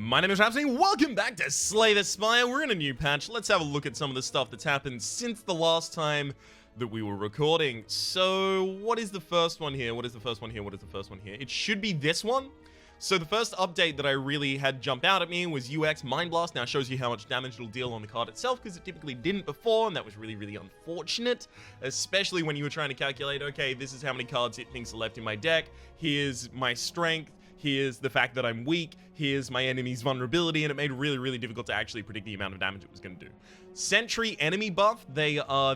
My name is Rhapsody, welcome back to Slay the Spire. We're in a new patch. Let's have a look at some of the stuff that's happened since the last time that we were recording. So, what is the first one here? What is the first one here? What is the first one here? It should be this one. So the first update that I really had jump out at me was UX Mind Blast. Now it shows you how much damage it'll deal on the card itself, because it typically didn't before, and that was really unfortunate, especially when you were trying to calculate, okay, this is how many cards it thinks are left in my deck, here's my strength, here's the fact that I'm weak, here's my enemy's vulnerability, and it made it really difficult to actually predict the amount of damage it was going to do. Sentry enemy buff, they are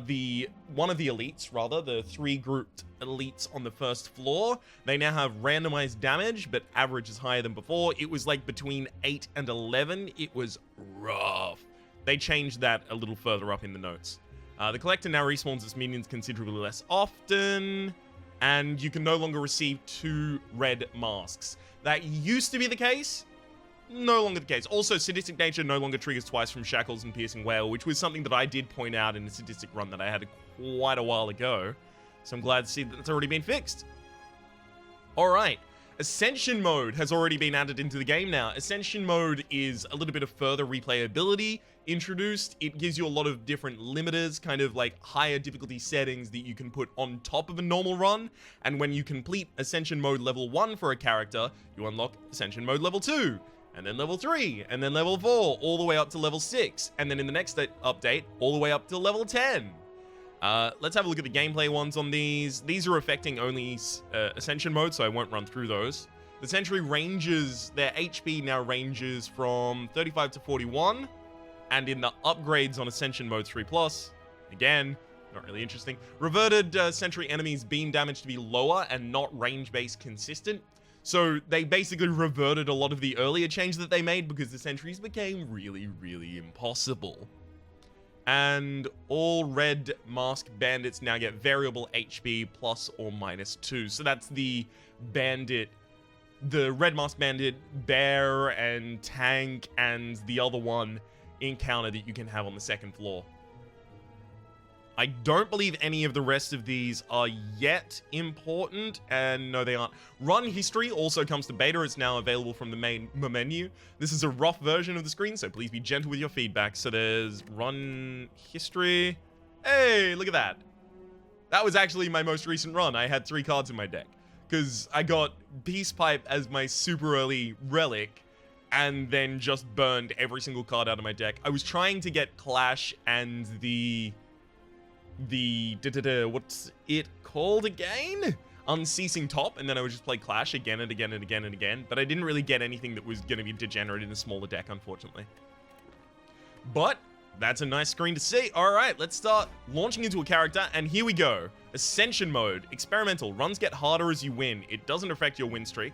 one of the elites, rather, the 3 grouped elites on the first floor. They now have randomized damage, but average is higher than before. It was like between 8 and 11. It was rough. They changed that a little further up in the notes. The collector now respawns its minions considerably less often, and you can no longer receive 2 red masks. That used to be the case. No longer the case. Also, Sadistic Nature no longer triggers twice from Shackles and Piercing Wail, which was something that I did point out in a Sadistic run that I had quite a while ago. So I'm glad to see that it's already been fixed. Alright. Ascension mode has already been added into the game now. Ascension mode is a little bit of further replayability introduced. It gives you a lot of different limiters, kind of like higher difficulty settings that you can put on top of a normal run. And when you complete Ascension mode level 1 for a character, you unlock Ascension mode level 2. And then level 3, and then level 4, all the way up to level 6. And then in the next update, all the way up to level 10. Let's have a look at the gameplay ones on these. These are affecting only Ascension mode, so I won't run through those. The Sentry ranges, their HP now ranges from 35 to 41. And in the upgrades on Ascension mode 3+, again, not really interesting. Reverted Sentry enemies beam damage to be lower and not range-based consistent. So they basically reverted a lot of the earlier change that they made because the sentries became really impossible. And all red mask bandits now get variable HP plus or minus 2. So that's the bandit, the red mask bandit, bear and tank, and the other one encounter that you can have on the second floor. I don't believe any of the rest of these are yet important, and no, they aren't. Run history also comes to beta. It's now available from the main menu. This is a rough version of the screen, so please be gentle with your feedback. So there's run history. Hey, look at that. That was actually my most recent run. I had 3 cards in my deck, because I got Peace Pipe as my super early relic, and then just burned every single card out of my deck. I was trying to get Clash and what's it called again? Unceasing Top, and then I would just play Clash again and again, but I didn't really get anything that was going to be degenerate in a smaller deck, unfortunately. But that's a nice screen to see. Alright, let's start launching into a character, and here we go. Ascension mode. Experimental. Runs get harder as you win. It doesn't affect your win streak.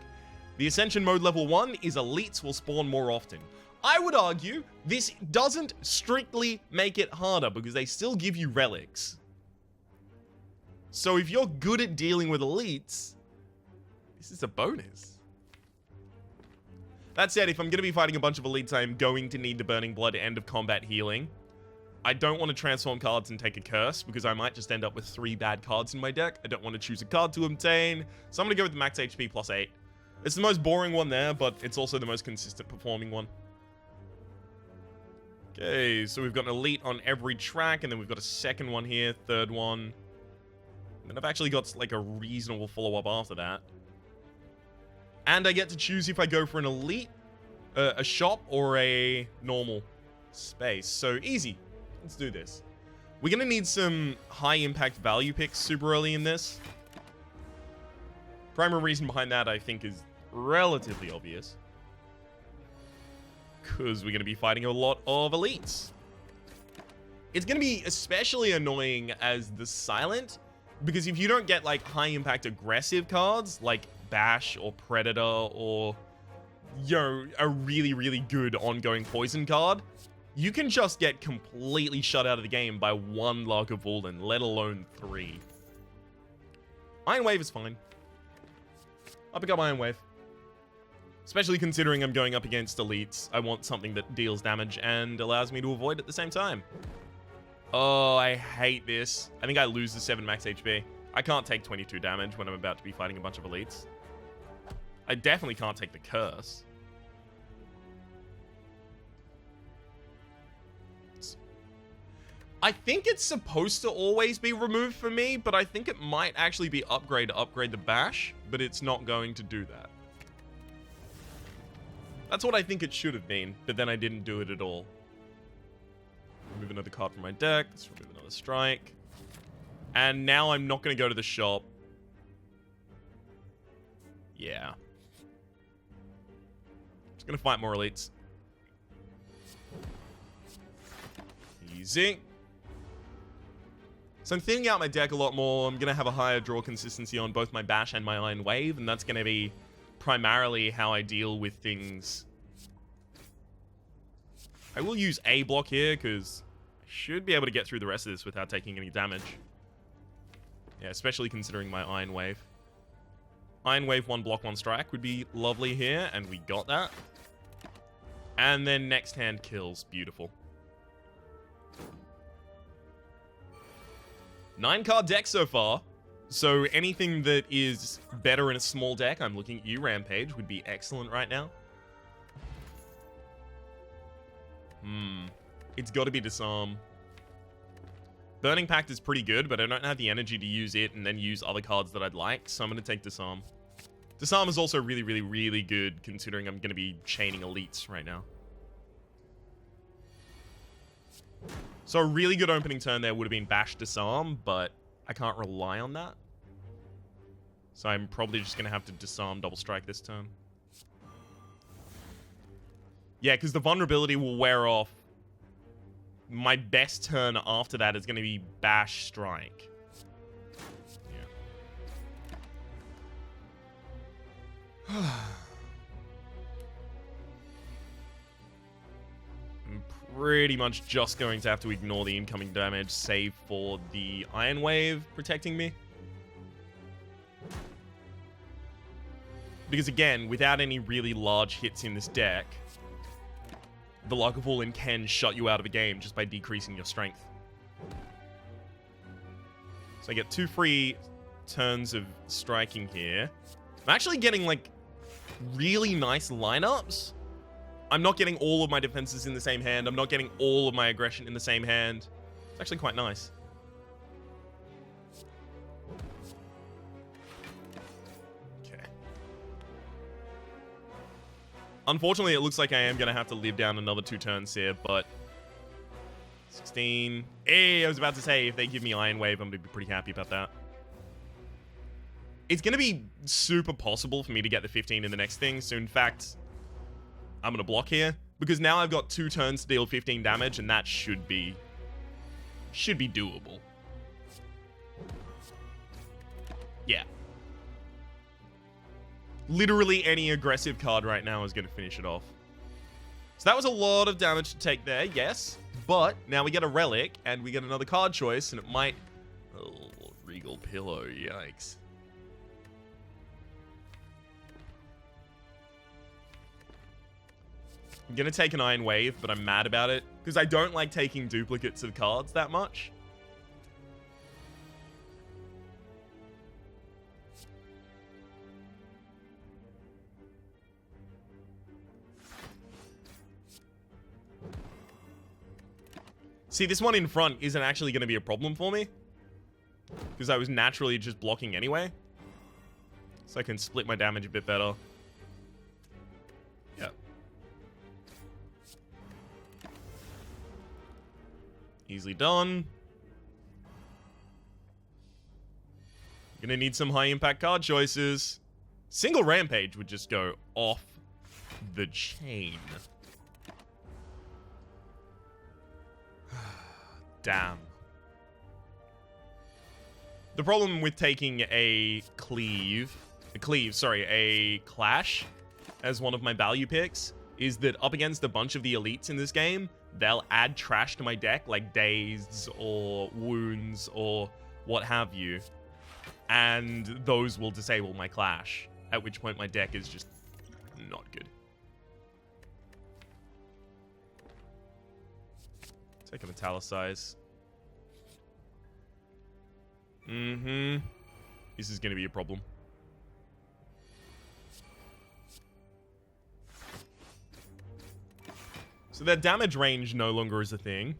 The Ascension mode level 1 is elites will spawn more often. I would argue this doesn't strictly make it harder because they still give you relics. So if you're good at dealing with elites, this is a bonus. That said, if I'm going to be fighting a bunch of elites, I am going to need the Burning Blood end of combat healing. I don't want to transform cards and take a curse because I might just end up with 3 bad cards in my deck. I don't want to choose a card to obtain, so I'm going to go with the max HP plus 8. It's the most boring one there, but it's also the most consistent performing one. Okay, so we've got an elite on every track, and then we've got a second one here, third one. And I've actually got like a reasonable follow-up after that. And I get to choose if I go for an elite, a shop, or a normal space. So easy. Let's do this. We're going to need some high-impact value picks super early in this. Primary reason behind that, I think, is relatively obvious. Because we're going to be fighting a lot of elites. It's going to be especially annoying as the silent, because if you don't get like high impact aggressive cards like Bash or Predator or, you know, a really good ongoing poison card, you can just get completely shut out of the game by 1 Lark of Vulcan, let alone 3. Iron Wave is fine. I'll pick up Iron Wave. Especially considering I'm going up against elites, I want something that deals damage and allows me to avoid at the same time. Oh, I hate this. I think I lose the 7 max HP. I can't take 22 damage when I'm about to be fighting a bunch of elites. I definitely can't take the curse. I think it's supposed to always be removed for me, but I think it might actually be upgrade to upgrade the bash, but it's not going to do that. That's what I think it should have been, but then I didn't do it at all. Remove another card from my deck. Let's remove another strike. And now I'm not going to go to the shop. Yeah. Just going to fight more elites. Easy. So I'm thinning out my deck a lot more. I'm going to have a higher draw consistency on both my Bash and my Iron Wave, and that's going to be primarily how I deal with things. I will use A block here, because I should be able to get through the rest of this without taking any damage. Yeah, especially considering my Iron Wave. Iron Wave, 1 block, 1 strike would be lovely here, and we got that. And then next hand kills. Beautiful. 9-card deck so far. So anything that is better in a small deck, I'm looking at you, Rampage, would be excellent right now. It's got to be Disarm. Burning Pact is pretty good, but I don't have the energy to use it and then use other cards that I'd like, so I'm going to take Disarm. Disarm is also really, really, really good, considering I'm going to be chaining elites right now. So a really good opening turn there would have been Bash Disarm, but I can't rely on that. So I'm probably just going to have to Disarm Double Strike this turn. Yeah, because the vulnerability will wear off. My best turn after that is going to be Bash Strike. Yeah. I'm pretty much just going to have to ignore the incoming damage, save for the Iron Wave protecting me. Because again, without any really large hits in this deck, the Luck of Fallen can shut you out of a game just by decreasing your strength. So I get 2 free turns of striking here. I'm actually getting, like, really nice lineups. I'm not getting all of my defenses in the same hand. I'm not getting all of my aggression in the same hand. It's actually quite nice. Unfortunately, it looks like I am going to have to live down another 2 turns here, but 16. Hey, I was about to say, if they give me Iron Wave, I'm going to be pretty happy about that. It's going to be super possible for me to get the 15 in the next thing, so in fact, I'm going to block here, because now I've got 2 turns to deal 15 damage, and that should be doable. Yeah. Literally any aggressive card right now is going to finish it off. So that was a lot of damage to take there, yes. But now we get a relic, and we get another card choice, and it might... Oh, Regal Pillow, yikes. I'm going to take an Iron Wave, but I'm mad about it, because I don't like taking duplicates of cards that much. See, this one in front isn't actually going to be a problem for me, because I was naturally just blocking anyway. So I can split my damage a bit better. Yeah. Easily done. Gonna need some high impact card choices. Single Rampage would just go off the chain. Damn. The problem with taking a Clash as one of my value picks is that up against a bunch of the elites in this game, they'll add trash to my deck, like Dazed or Wounds or what have you, and those will disable my Clash, at which point my deck is just not good. Take a Metallicize. This is going to be a problem. So their damage range no longer is a thing.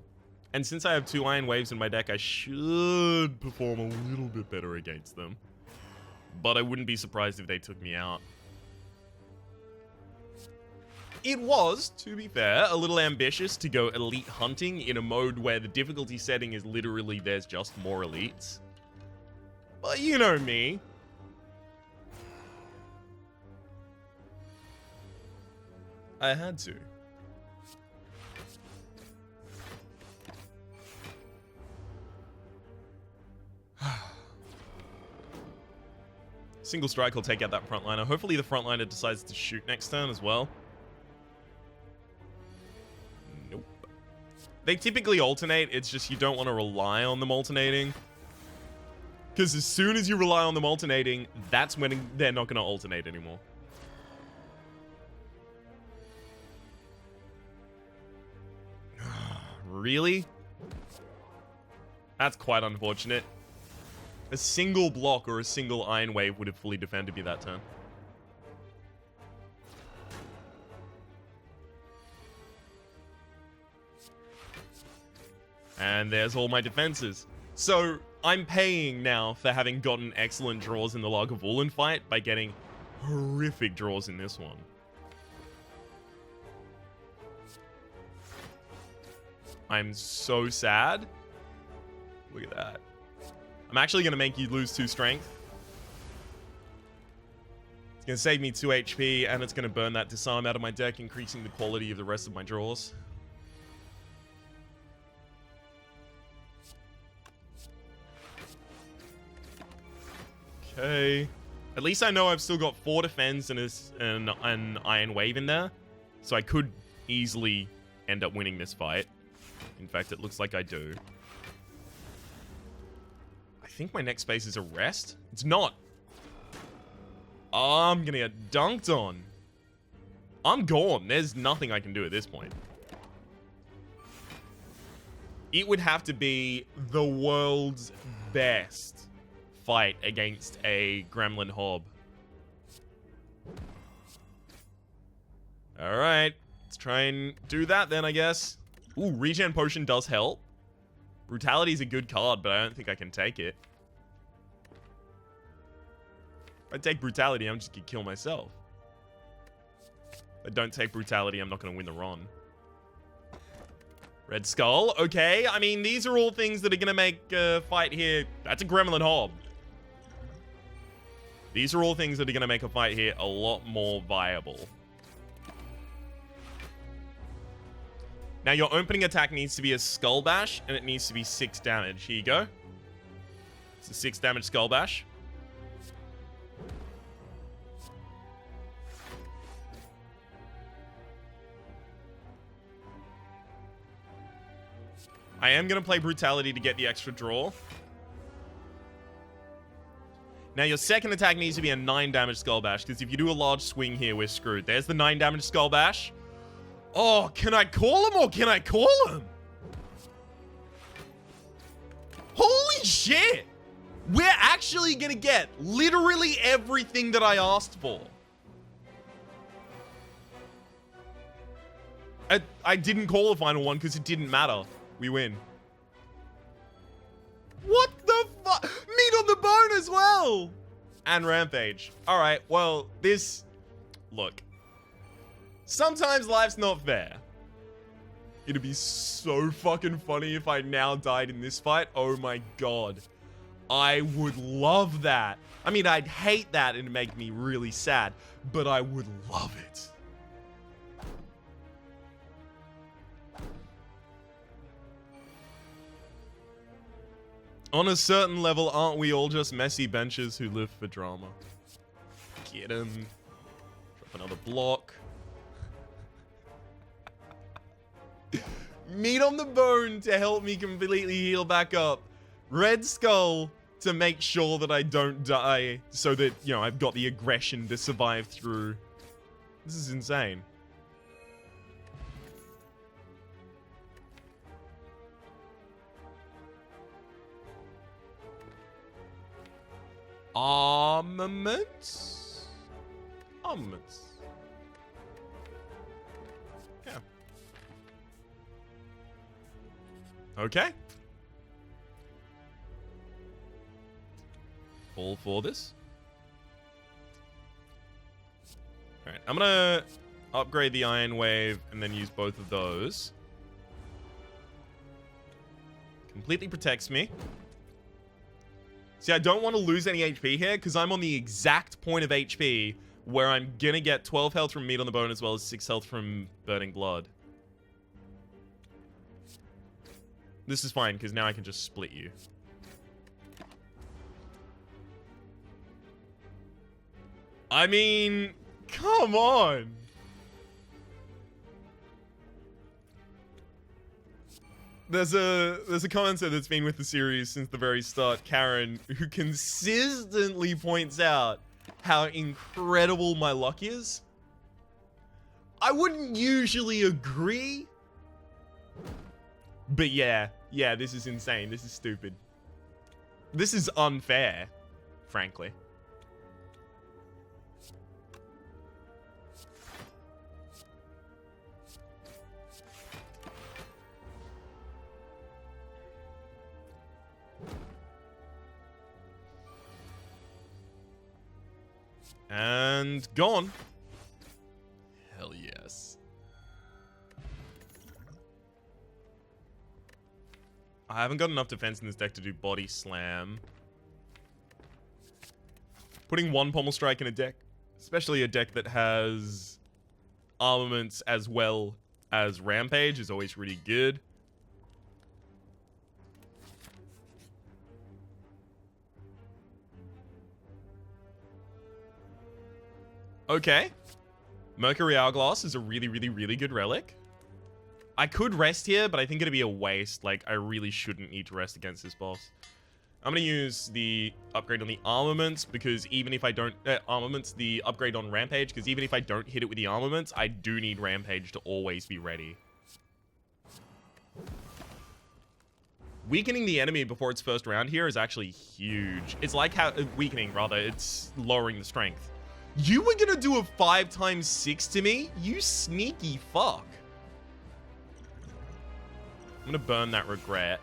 And since I have 2 Iron Waves in my deck, I should perform a little bit better against them. But I wouldn't be surprised if they took me out. It was, to be fair, a little ambitious to go elite hunting in a mode where the difficulty setting is literally there's just more elites. But you know me. I had to. Single strike will take out that frontliner. Hopefully the frontliner decides to shoot next turn as well. Nope. They typically alternate, it's just you don't want to rely on them alternating. Because as soon as you rely on them alternating, that's when they're not going to alternate anymore. Really? That's quite unfortunate. A single block or a single Iron Wave would have fully defended me that turn. And there's all my defenses. So, I'm paying now for having gotten excellent draws in the Lagavulin fight by getting horrific draws in this one. I'm so sad. Look at that. I'm actually going to make you lose 2 strength. It's going to save me 2 HP, and it's going to burn that disarm out of my deck, increasing the quality of the rest of my draws. Okay. At least I know I've still got 4 defense and an Iron Wave in there. So I could easily end up winning this fight. In fact, it looks like I do. I think my next space is a rest. It's not. I'm gonna get dunked on. I'm gone. There's nothing I can do at this point. It would have to be the world's best fight against a Gremlin Hob. Alright. Let's try and do that then, I guess. Ooh, Regen Potion does help. Brutality is a good card, but I don't think I can take it. If I take Brutality, I'm just gonna kill myself. If I don't take Brutality, I'm not gonna win the run. Red Skull, okay. I mean, these are all things that are gonna make a fight here. That's a Gremlin Hob. These are all things that are gonna make a fight here a lot more viable. Now, your opening attack needs to be a Skull Bash, and it needs to be 6 damage. Here you go. It's a 6 damage Skull Bash. I am going to play Brutality to get the extra draw. Now, your second attack needs to be a 9 damage Skull Bash, because if you do a large swing here, we're screwed. There's the 9 damage Skull Bash. Oh, can I call him or can I call him? Holy shit! We're actually gonna get literally everything that I asked for. I didn't call the final one because it didn't matter. We win. What the fuck? Meat on the bone as well! And Rampage. Alright, well, this... Look. Sometimes life's not fair. It'd be so fucking funny if I now died in this fight. Oh my god. I would love that. I mean, I'd hate that and it'd make me really sad, but I would love it. On a certain level, aren't we all just messy benchers who live for drama? Get him. Drop another block. Meat on the bone to help me completely heal back up. Red Skull to make sure that I don't die so that, you know, I've got the aggression to survive through. This is insane. Armaments? Armaments. Yeah. Okay. All for this. Alright, I'm gonna upgrade the Iron Wave and then use both of those. Completely protects me. See, I don't want to lose any HP here because I'm on the exact point of HP where I'm gonna get 12 health from Meat on the Bone as well as 6 health from Burning Blood. This is fine because now I can just split you. I mean, come on. There's a commenter that's been with the series since the very start, Karen, who consistently points out how incredible my luck is. I wouldn't usually agree, but yeah, this is insane. This is stupid. This is unfair, frankly. And gone. Hell yes. I haven't got enough defense in this deck to do body slam. Putting one pommel strike in a deck, especially a deck that has armaments as well as rampage, is always really good. Okay. Mercury Hourglass is a really, really, really good relic. I could rest here, but I think it'd be a waste. Like, I really shouldn't need to rest against this boss. I'm going to use the upgrade on the armaments, because even if I don't... armaments, the upgrade on Rampage, because even if I don't hit it with the armaments, I do need Rampage to always be ready. Weakening the enemy before its first round here is actually huge. It's like how... weakening, rather. It's lowering the strength. You were gonna do a 5x6 to me? You sneaky fuck. I'm gonna burn that regret.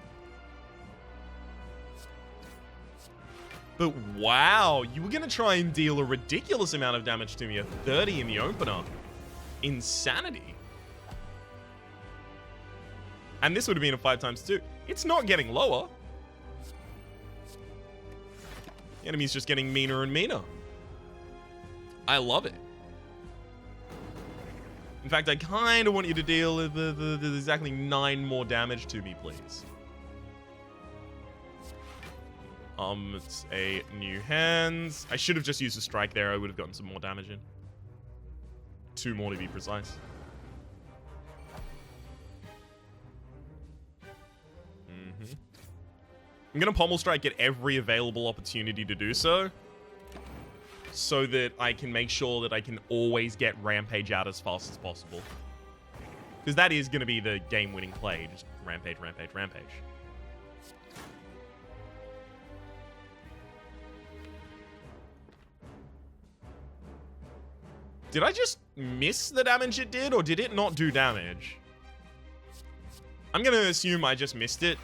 But wow, you were gonna try and deal a ridiculous amount of damage to me. A 30 in the opener. Insanity. And this would have been a 5x2. It's not getting lower. The enemy's just getting meaner and meaner. I love it. In fact, I kind of want you to deal the exactly 9 more damage to me, please. It's a new hands. I should have just used a strike there. I would have gotten some more damage in. 2 more to be precise. I'm gonna pommel strike at every available opportunity to do so that I can make sure that I can always get Rampage out as fast as possible. Because that is going to be the game-winning play. Just Rampage, Rampage, Rampage. Did I just miss the damage it did, or did it not do damage? I'm going to assume I just missed it.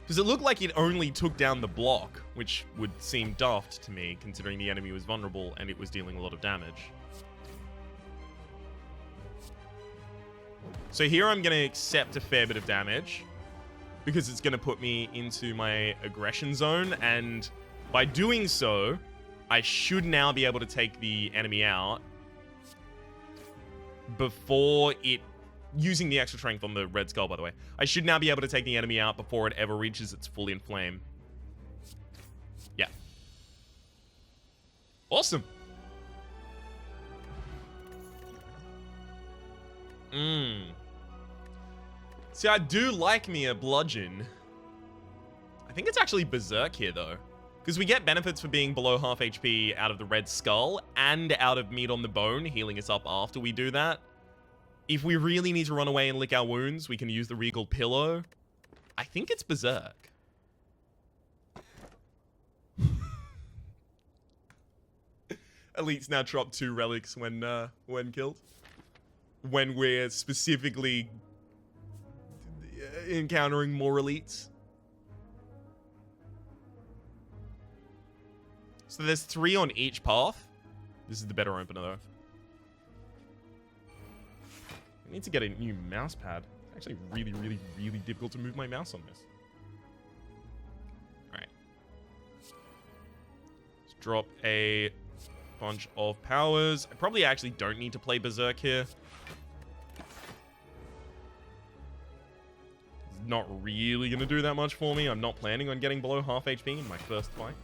Because it looked like it only took down the block, which would seem daft to me, considering the enemy was vulnerable and it was dealing a lot of damage. So here I'm going to accept a fair bit of damage, because it's going to put me into my aggression zone, and by doing so, I should now be able to take the enemy out before it... Using the extra strength on the red skull, by the way. I should now be able to take the enemy out before it ever reaches its full inflame. Yeah. Awesome. See, I do like me a bludgeon. I think it's actually Berserk here, though. Because we get benefits for being below half HP out of the red skull and out of Meat on the Bone, healing us up after we do that. If we really need to run away and lick our wounds, we can use the Regal Pillow. I think it's Berserk. Elite's now drop 2 relics when killed. When we're specifically encountering more elites. So there's 3 on each path. This is the better opener, though. I need to get a new mouse pad. It's actually really, really, really difficult to move my mouse on this. Alright. Let's drop a bunch of powers. I probably actually don't need to play Berserk here. It's not really going to do that much for me. I'm not planning on getting below half HP in my first fight.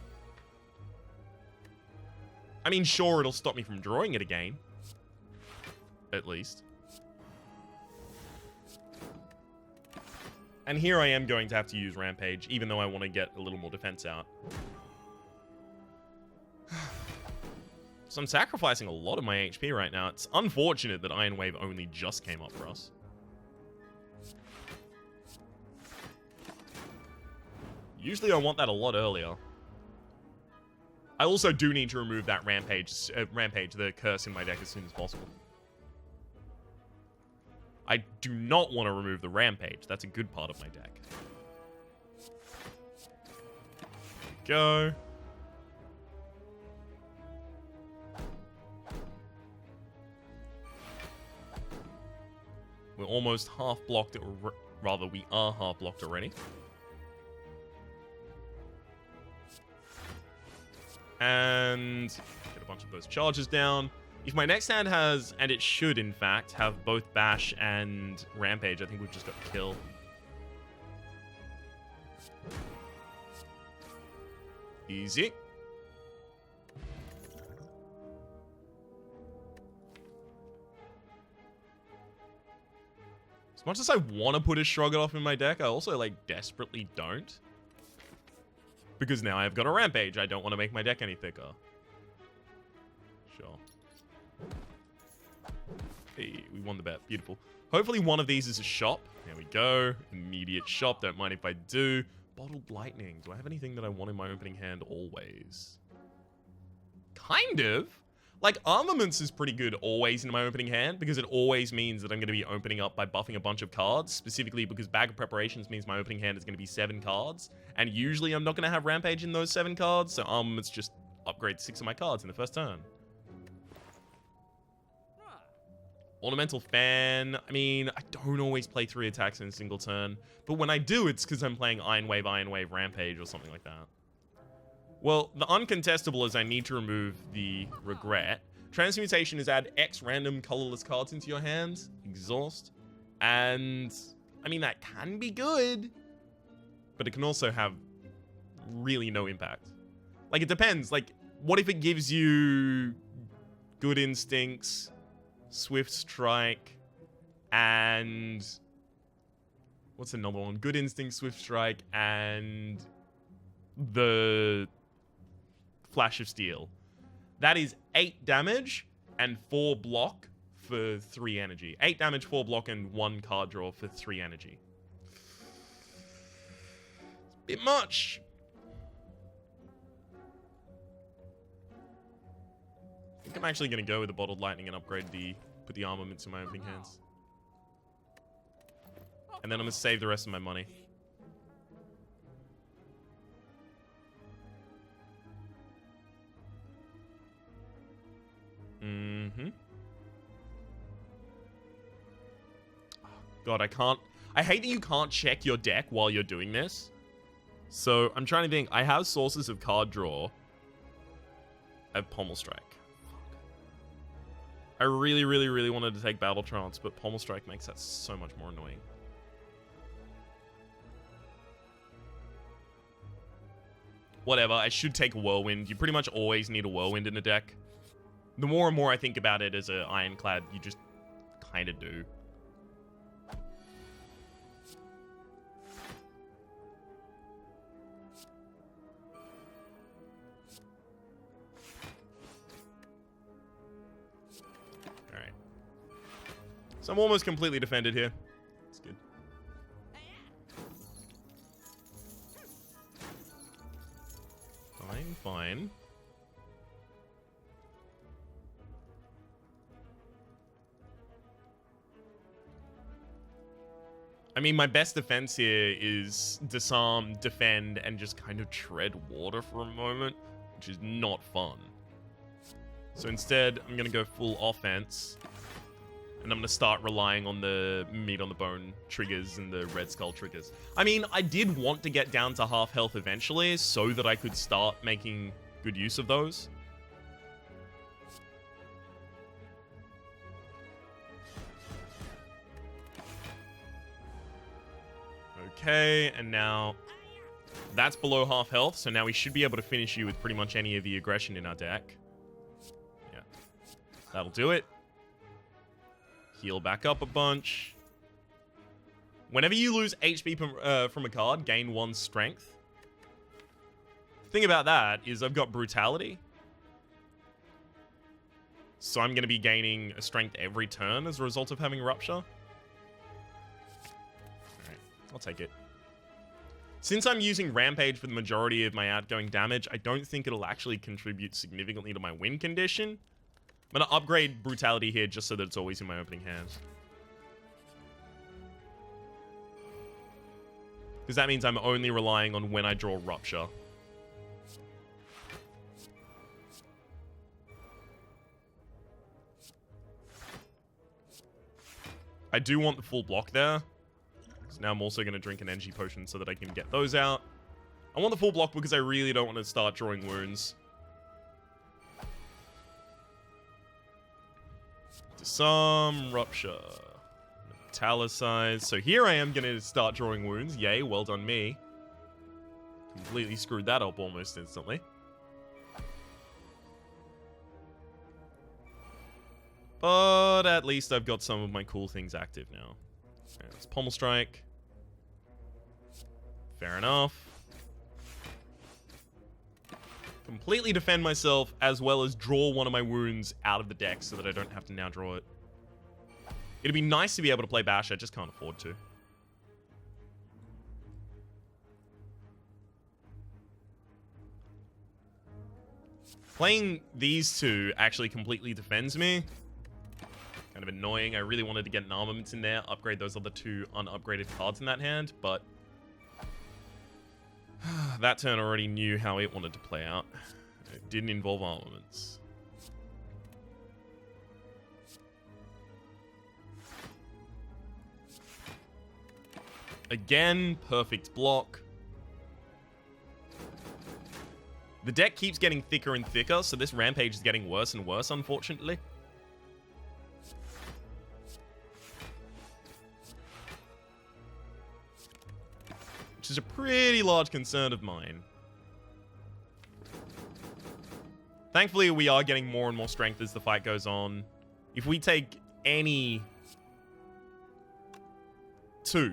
I mean, sure, it'll stop me from drawing it again. At least. And here I am going to have to use Rampage, even though I want to get a little more defense out. So I'm sacrificing a lot of my HP right now. It's unfortunate that Iron Wave only just came up for us. Usually I want that a lot earlier. I also do need to remove that Rampage, the curse in my deck as soon as possible. I do not want to remove the Rampage. That's a good part of my deck. Go. We're almost half blocked, rather we are half blocked already. And get a bunch of those charges down. If my next hand has, and it should in fact, have both Bash and Rampage, I think we've just got to kill. Easy. As much as I want to put a Shrogodoff in my deck, I also, like, desperately don't. Because now I've got a Rampage. I don't want to make my deck any thicker. Sure. Hey, we won the bet. Beautiful. Hopefully one of these is a shop. There we go. Immediate shop. Don't mind if I do. Bottled Lightning. Do I have anything that I want in my opening hand always? Kind of. Like, Armaments is pretty good always in my opening hand, because it always means that I'm going to be opening up by buffing a bunch of cards, specifically because Bag of Preparations means my opening hand is going to be 7 cards, and usually I'm not going to have Rampage in those 7 cards, so Armaments just upgrade 6 of my cards in the first turn. Ornamental Fan. I mean, I don't always play 3 attacks in a single turn, but when I do, it's because I'm playing Iron Wave, Rampage, or something like that. Well, the uncontestable is I need to remove the Regret. Transmutation is add X random colorless cards into your hands. Exhaust. And, I mean, that can be good, but it can also have really no impact. Like, it depends. Like, what if it gives you Good Instincts, Swift Strike, and... what's another one? Good Instinct, Swift Strike, and the Flash of Steel. That is 8 damage and 4 block for 3 energy. 8 damage, 4 block, and 1 card draw for 3 energy. It's a bit much. I think I'm actually going to go with the Bottled Lightning and upgrade put the Armaments in my opening hands. And then I'm going to save the rest of my money. Mm-hmm. God, I hate that you can't check your deck while you're doing this. So, I'm trying to think. I have sources of card draw. I have Pommel Strike. Fuck. I really, really, really wanted to take Battle Trance, but Pommel Strike makes that so much more annoying. Whatever, I should take a Whirlwind. You pretty much always need a Whirlwind in a deck. The more and more I think about it as an Ironclad, you just kind of do. Alright. So I'm almost completely defended here. That's good. Fine, fine. I mean, my best defense here is disarm, defend, and just kind of tread water for a moment, which is not fun. So instead, I'm going to go full offense, and I'm going to start relying on the meat on the bone triggers and the red skull triggers. I mean, I did want to get down to half health eventually so that I could start making good use of those. Okay, and now that's below half health, so now we should be able to finish you with pretty much any of the aggression in our deck. Yeah, that'll do it. Heal back up a bunch. Whenever you lose HP from a card, gain 1 strength. The thing about that is I've got brutality. So I'm going to be gaining a strength every turn as a result of having Rupture. I'll take it. Since I'm using Rampage for the majority of my outgoing damage, I don't think it'll actually contribute significantly to my win condition. I'm going to upgrade Brutality here just so that it's always in my opening hand. Because that means I'm only relying on when I draw Rupture. I do want the full block there. So now I'm also going to drink an energy potion so that I can get those out. I want the full block because I really don't want to start drawing wounds. Disarm, Rupture, Metallicize. So here I am going to start drawing wounds. Yay, well done me. Completely screwed that up almost instantly. But at least I've got some of my cool things active now. Let's Pommel Strike. Fair enough. Completely defend myself, as well as draw one of my wounds out of the deck so that I don't have to now draw it. It'd be nice to be able to play Bash, I just can't afford to. Playing these two actually completely defends me. Kind of annoying. I really wanted to get an armaments in there, upgrade those other 2 unupgraded cards in that hand, but that turn already knew how it wanted to play out. It didn't involve armaments. Again, perfect block. The deck keeps getting thicker and thicker, so this Rampage is getting worse and worse, unfortunately. Which is a pretty large concern of mine. Thankfully, we are getting more and more strength as the fight goes on. If we take any...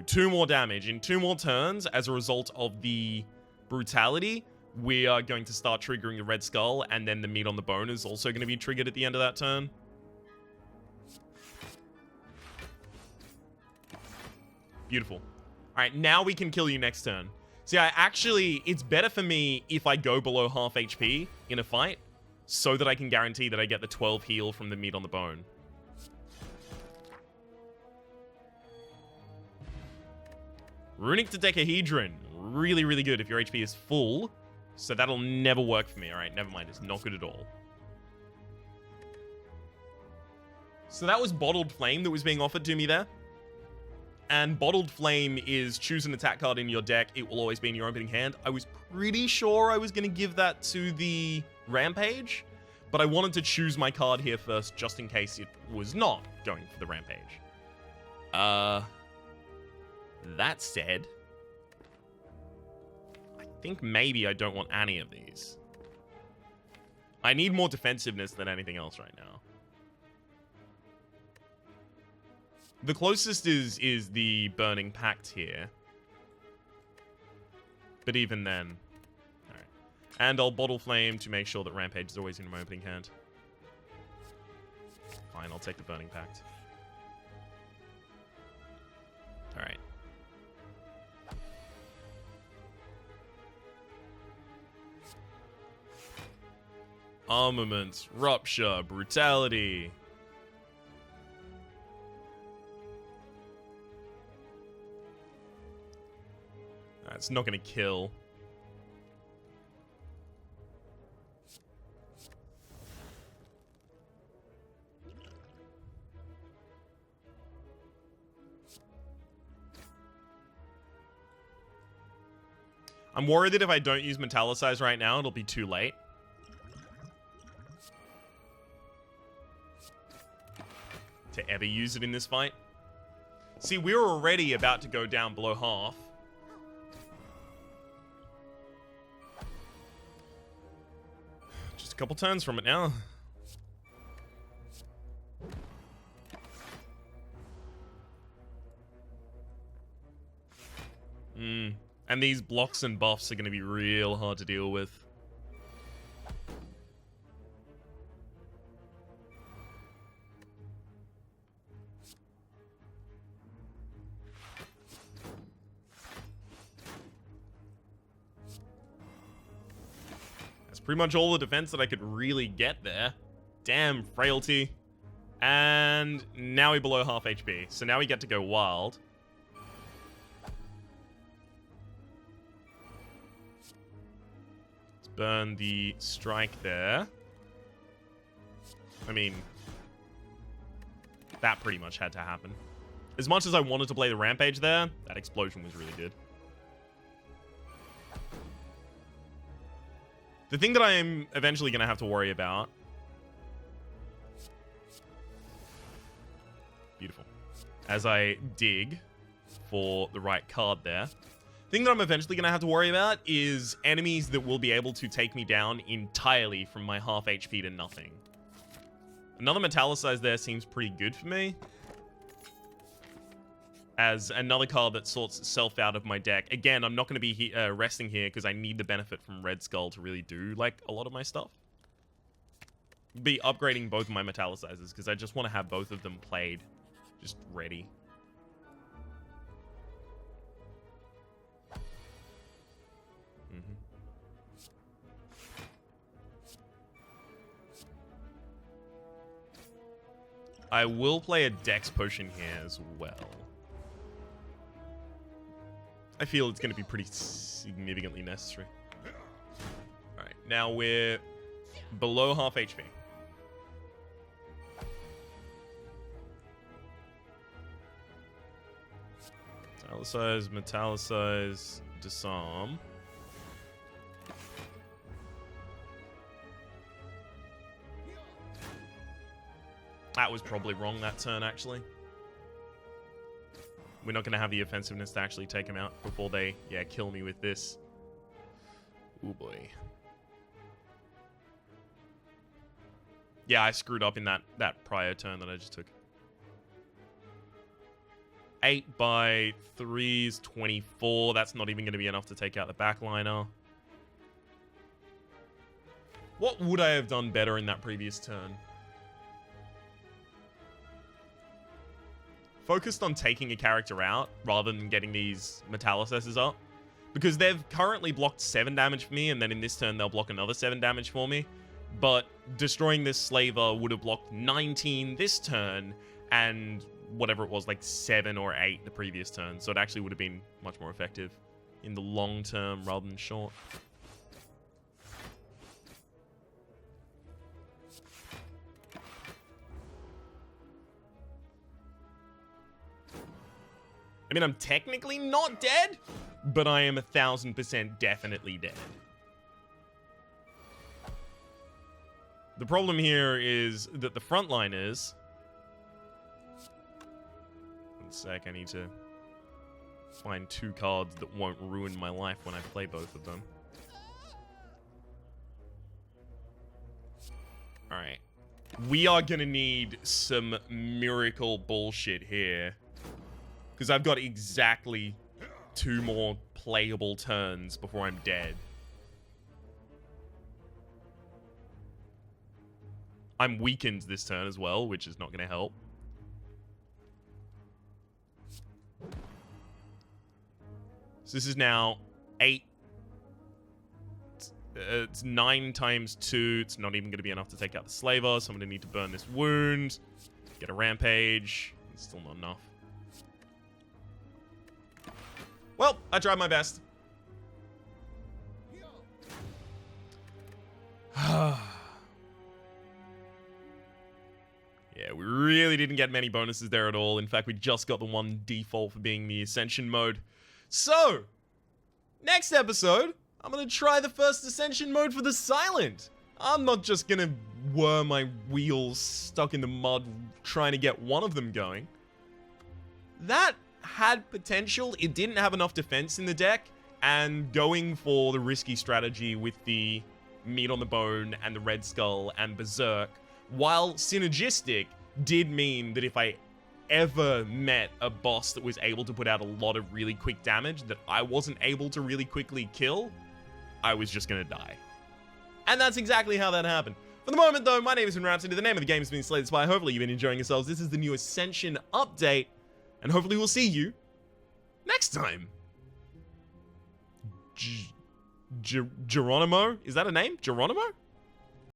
Two more damage in 2 more turns as a result of the brutality, we are going to start triggering the Red Skull, and then the meat on the bone is also going to be triggered at the end of that turn. Beautiful. Alright, now we can kill you next turn. See, it's better for me if I go below half HP in a fight, so that I can guarantee that I get the 12 heal from the meat on the bone. Runic Dodecahedron. Really, really good if your HP is full. So that'll never work for me. Alright, never mind. It's not good at all. So that was Bottled Flame that was being offered to me there. And Bottled Flame is choose an attack card in your deck. It will always be in your opening hand. I was pretty sure I was going to give that to the Rampage. But I wanted to choose my card here first, just in case it was not going for the Rampage. That said, I think maybe I don't want any of these. I need more defensiveness than anything else right now. The closest is the Burning Pact here. But even then... Alright. And I'll Bottle Flame to make sure that Rampage is always in my opening hand. Fine, I'll take the Burning Pact. Alright. Armaments, Rupture, Brutality. That's not going to kill. I'm worried that if I don't use Metallicize right now, it'll be too late. To ever use it in this fight. See, we're already about to go down below half. Just a couple turns from it now. And these blocks and buffs are going to be real hard to deal with. That's pretty much all the defense that I could really get there. Damn, frailty. And now we're below half HP. So now we get to go wild. Burn the strike there. I mean, that pretty much had to happen. As much as I wanted to play the rampage there, that explosion was really good. The thing that I am eventually going to have to worry about... Beautiful. As I dig for the right card there. Thing that I'm eventually going to have to worry about is enemies that will be able to take me down entirely from my half HP to nothing. Another Metallicize there seems pretty good for me. As another card that sorts itself out of my deck. Again, I'm not going to be resting here because I need the benefit from Red Skull to really do like a lot of my stuff. Be upgrading both of my Metallicizers because I just want to have both of them played. Just ready. I will play a Dex Potion here as well. I feel it's going to be pretty significantly necessary. Alright, now we're below half HP. Metallicize, Metallicize, Disarm. That was probably wrong that turn, actually. We're not going to have the offensiveness to actually take him out before they, yeah, kill me with this. Ooh, boy. Yeah, I screwed up in that prior turn that I just took. 8 by 3 is 24. That's not even going to be enough to take out the backliner. What would I have done better in that previous turn? Focused on taking a character out rather than getting these Metallicizers up. Because they've currently blocked 7 damage for me, and then in this turn they'll block another 7 damage for me. But destroying this Slaver would have blocked 19 this turn, and whatever it was, like 7 or 8 the previous turn. So it actually would have been much more effective in the long term rather than short. I mean, I'm technically not dead, but I am 1000% definitely dead. The problem here is that the frontliners... One sec, I need to find 2 cards that won't ruin my life when I play both of them. Alright. We are gonna need some miracle bullshit here. Because I've got exactly 2 more playable turns before I'm dead. I'm weakened this turn as well, which is not going to help. So this is now 8. It's 9 times 2. It's not even going to be enough to take out the Slaver, so I'm going to need to burn this wound. Get a rampage. It's still not enough. Well, I tried my best. Yeah, we really didn't get many bonuses there at all. In fact, we just got the one default for being the Ascension mode. So, next episode, I'm going to try the first Ascension mode for the Silent. I'm not just going to whir my wheels stuck in the mud trying to get one of them going. That had potential. It didn't have enough defense in the deck, and going for the risky strategy with the meat on the bone and the Red Skull and Berserk, while synergistic, did mean that if I ever met a boss that was able to put out a lot of really quick damage that I wasn't able to really quickly kill, I was just gonna die. And that's exactly how that happened. For the moment though, my name has been Rhapsody, the name of the game has been Slay the Spire. Hopefully you've been enjoying yourselves. This is the new Ascension update, and hopefully we'll see you next time. Geronimo? Is that a name? Geronimo?